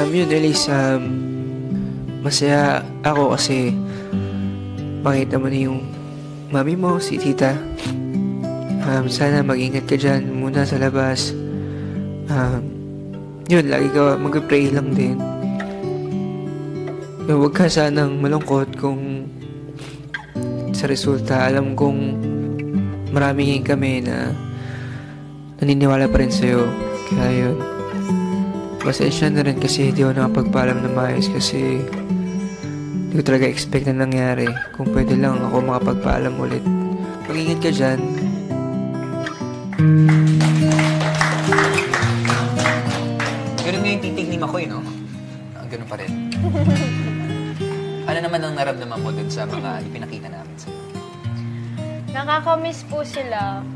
Yun, Elise, masaya ako kasi makita mo na yung mami mo, si tita. Sana mag-ingat ka dyan muna sa labas. Yun, lagi ka mag-pray lang din. Huwag ka sanang malungkot kung sa resulta. Alam kong marami kami na naniniwala pa rin sa'yo. Kaya yun. Pasensya na rin kasi hindi ako nakapagpaalam na maayos kasi hindi ko talaga expect na nangyari. Kung pwede lang ako makapagpaalam ulit. Mag-ingat ka dyan. Ganun nga yung titig ni Makoy, no? Ganun pa rin. Ano naman ang naramdaman mo dun sa mga ipinakita namin sa'yo? Nakakamiss po sila.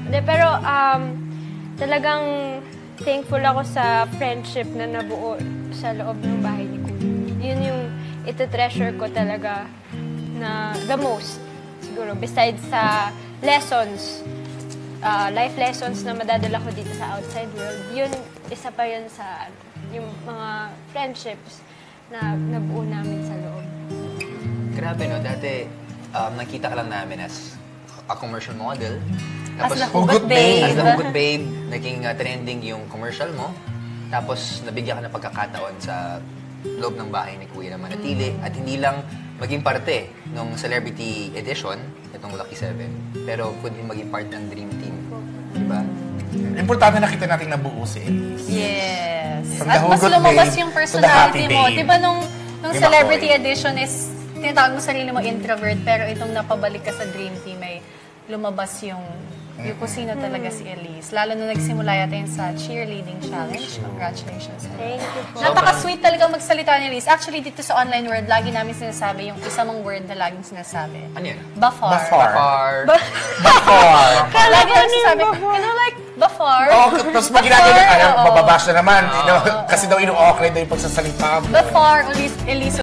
Hindi, pero talagang thankful ako sa friendship na nabuo sa loob ng bahay ni Kuya. Yun yung iti-treasure ko talaga na the most, siguro. Besides sa lessons, life lessons na madadala ko dito sa outside world, yun, isa pa yun sa yung mga friendships na nabuo namin sa loob. Grabe, no? Dati, nakita ka lang namin as a commercial model. As Tapos, the Hugot Babe. As the Hugot Babe, naging trending yung commercial mo. Tapos, nabigyan ka ng pagkakataon sa loob ng bahay ni Kuya na manatili. At hindi lang maging parte ng celebrity edition, itong Lucky 7, pero kundi maging part ng Dream Team. Diba? Importante nakita natin nabuo si Elise. Yes. From the At mas Hugot lumabas Babe yung to the Happy personality mo. Babe. Diba nung May celebrity Makoy. edition is, tinatawag mo sarili mo introvert, pero itong napabalik ka sa Dream Team ay lumabas yung kung sino talaga si Elise. Lalo na nagsimula yata yun sa cheerleading challenge. Congratulations. Thank you po. Napaka-sweet talaga magsalita ni Elise. Actually, dito sa online world, lagi namin sinasabi yung isa mong word na laging sinasabi. Ano yun? Bafar. Bafar. Bafar. Bafar. Lagi namin sinasabi, you know, like, Bafar. Oo, tapos pag ginagawa Bafar, na, oo. mababash na naman. Kasi daw inu-awkward na yung pagsasalita mo. Bafar, Elise